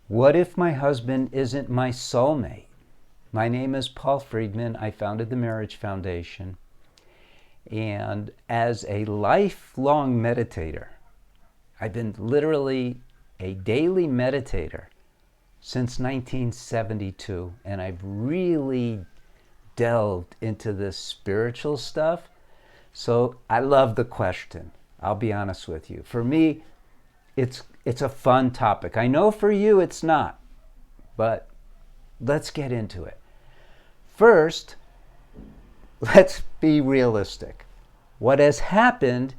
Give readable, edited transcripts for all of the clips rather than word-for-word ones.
What if my husband isn't my soulmate? My name is Paul Friedman. I founded the Marriage Foundation. And as a lifelong meditator, I've been literally a daily meditator since 1972. And I've really delved into this spiritual stuff. So I love the question. I'll be honest with you. For me, it's a fun topic. I know for you it's not, but let's get into it. First, let's be realistic. What has happened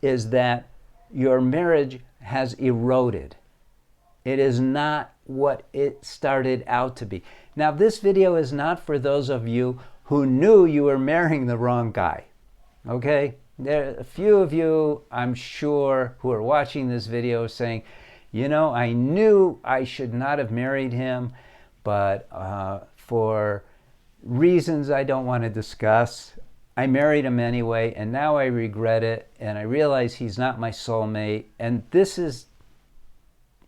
is that your marriage has eroded. It is not what it started out to be. Now, this video is not for those of you who knew you were marrying the wrong guy. Okay? There are a few of you, I'm sure, who are watching this video saying, you know, I knew I should not have married him, but for reasons I don't want to discuss, I married him anyway, and now I regret it, and I realize he's not my soulmate. And this is,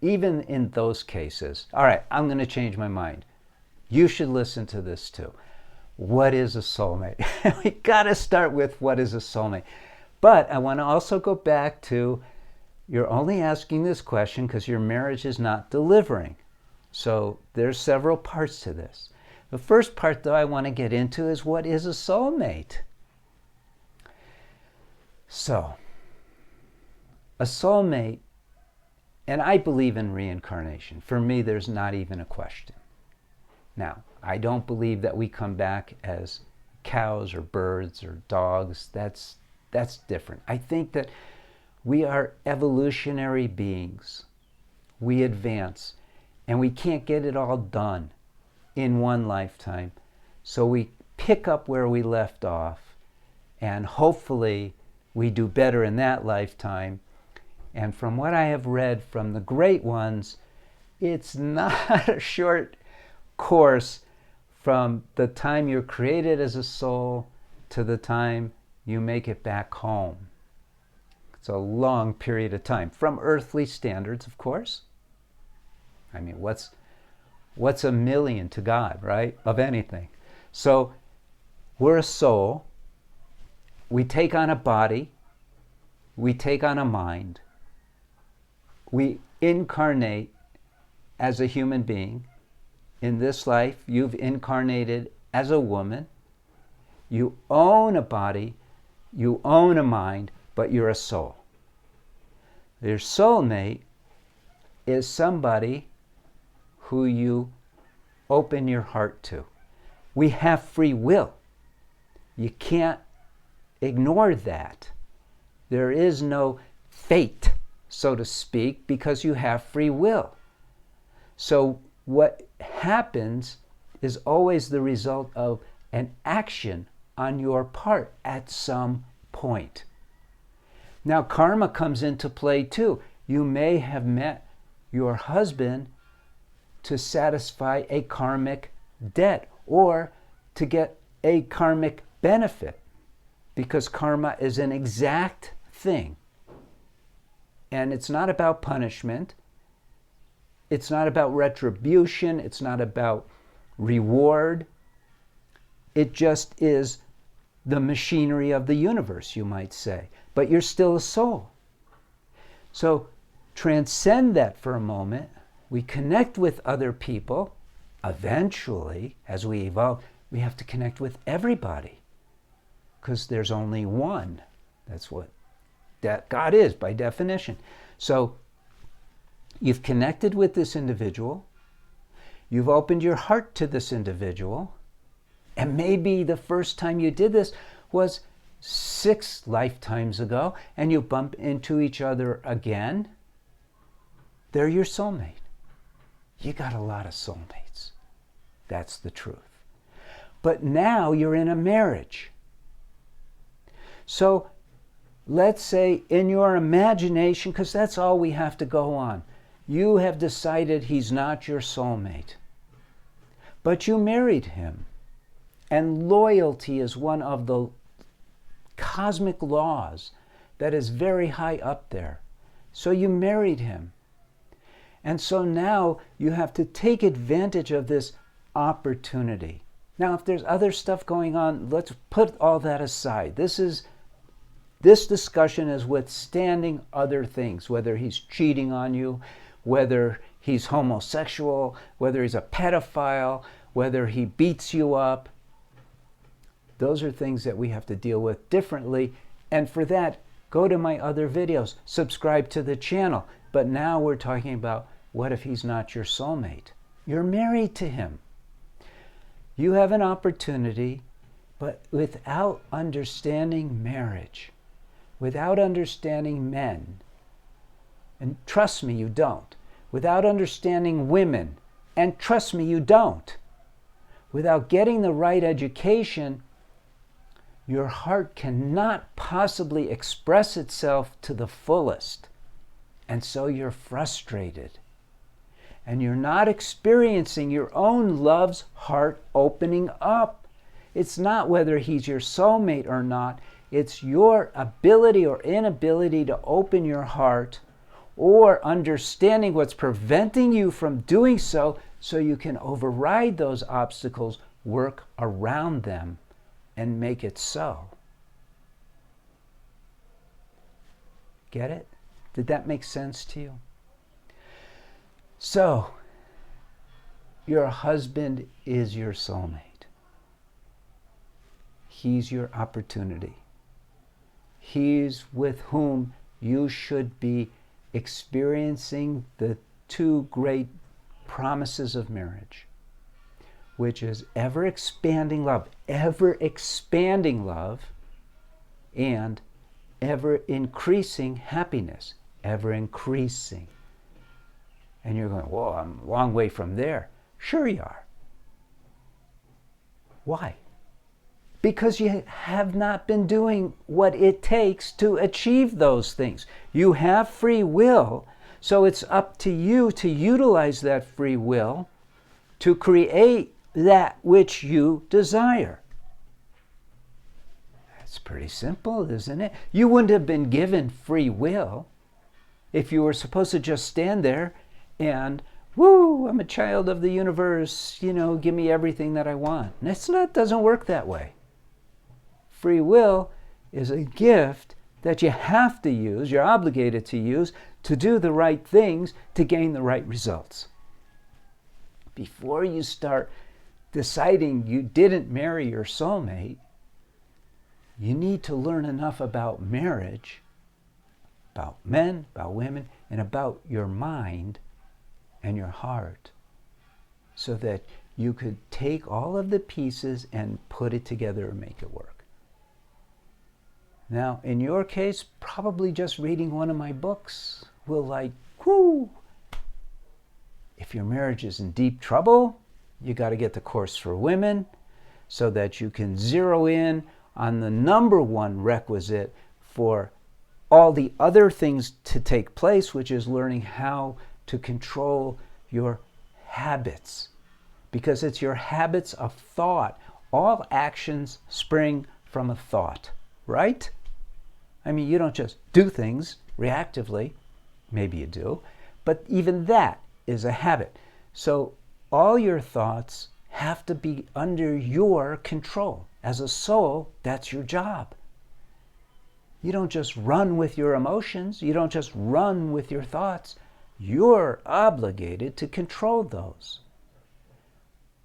even in those cases, all right, I'm going to change my mind. You should listen to this too. What is a soulmate? We got to start with what is a soulmate. But I want to also go back to, you're only asking this question because your marriage is not delivering. So there's several parts to this. The first part, though, I want to get into is, what is a soulmate? So, a soulmate, and I believe in reincarnation. For me, there's not even a question. Now, I don't believe that we come back as cows or birds or dogs. That's different. I think that we are evolutionary beings. We advance, and we can't get it all done in one lifetime. So we pick up where we left off, and hopefully we do better in that lifetime. And from what I have read from the great ones, it's not a short course from the time you're created as a soul to the time you make it back home. It's a long period of time, from earthly standards, of course. I mean, what's a million to God, right? Of anything. So we're a soul. We take on a body. We take on a mind. We incarnate as a human being. In this life, you've incarnated as a woman. You own a body. You own a mind, but you're a soul. Your soulmate is somebody who you open your heart to. We have free will. You can't ignore that. There is no fate, so to speak, because you have free will. So what happens is always the result of an action on your part at some point. Now, karma comes into play too. You may have met your husband to satisfy a karmic debt or to get a karmic benefit, because karma is an exact thing. And it's not about punishment. It's not about retribution. It's not about reward. It just is the machinery of the universe, you might say. But you're still a soul. So transcend that for a moment. We connect with other people. Eventually, as we evolve, we have to connect with everybody, because there's only one. That's what God is by definition. So you've connected with this individual. You've opened your heart to this individual. And maybe the first time you did this was 6 lifetimes ago, and you bump into each other again. They're your soulmate. You got a lot of soulmates. That's the truth. But now you're in a marriage. So let's say in your imagination, because that's all we have to go on, you have decided he's not your soulmate. But you married him. And loyalty is one of the cosmic laws that is very high up there. So you married him. And so now you have to take advantage of this opportunity. Now, if there's other stuff going on, let's put all that aside. This discussion is withstanding other things, whether he's cheating on you, whether he's homosexual, whether he's a pedophile, whether he beats you up. Those are things that we have to deal with differently. And for that, go to my other videos, subscribe to the channel. But now we're talking about, what if he's not your soulmate? You're married to him. You have an opportunity, but without understanding marriage, without understanding men, and trust me, you don't. Without understanding women, and trust me, you don't. Without getting the right education, your heart cannot possibly express itself to the fullest. And so you're frustrated. And you're not experiencing your own love's heart opening up. It's not whether he's your soulmate or not. It's your ability or inability to open your heart, or understanding what's preventing you from doing so you can override those obstacles, work around them, and make it so. Get it? Did that make sense to you? So, your husband is your soulmate. He's your opportunity. He's with whom you should be experiencing the two great promises of marriage, which is ever expanding love, and ever increasing happiness, ever increasing. And you're going, whoa, I'm a long way from there. Sure you are. Why? Because you have not been doing what it takes to achieve those things. You have free will, so it's up to you to utilize that free will to create that which you desire. That's pretty simple, isn't it? You wouldn't have been given free will if you were supposed to just stand there and, woo, I'm a child of the universe, give me everything that I want. And doesn't work that way. Free will is a gift that you have to use, you're obligated to use, to do the right things to gain the right results. Before you start deciding you didn't marry your soulmate, you need to learn enough about marriage, about men, about women, and about your mind and your heart, so that you could take all of the pieces and put it together and make it work. Now, in your case, probably just reading one of my books will whoo! If your marriage is in deep trouble, you got to get the Course for Women so that you can zero in on the number one requisite for all the other things to take place, which is learning how to control your habits. Because it's your habits of thought. All actions spring from a thought, right? I mean, you don't just do things reactively. Maybe you do. But even that is a habit. So all your thoughts have to be under your control. As a soul, that's your job. You don't just run with your emotions. You don't just run with your thoughts. You're obligated to control those.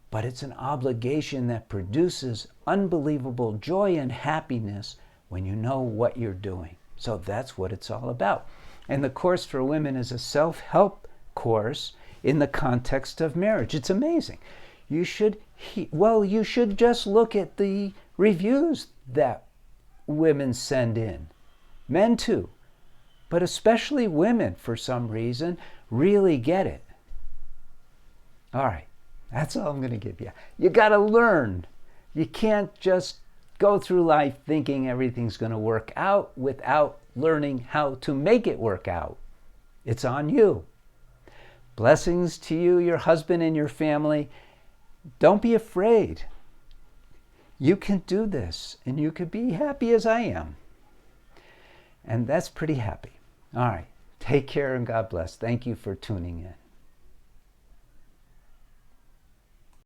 But it's an obligation that produces unbelievable joy and happiness when you know what you're doing. So that's what it's all about. And the Course for Women is a self-help course in the context of marriage. It's amazing. You should just look at the reviews that women send in. Men too. But especially women, for some reason, really get it. All right. That's all I'm going to give you. You got to learn. You can't just go through life thinking everything's going to work out without learning how to make it work out. It's on you. Blessings to you, your husband, and your family. Don't be afraid. You can do this, and you could be happy as I am. And that's pretty happy. All right. Take care and God bless. Thank you for tuning in.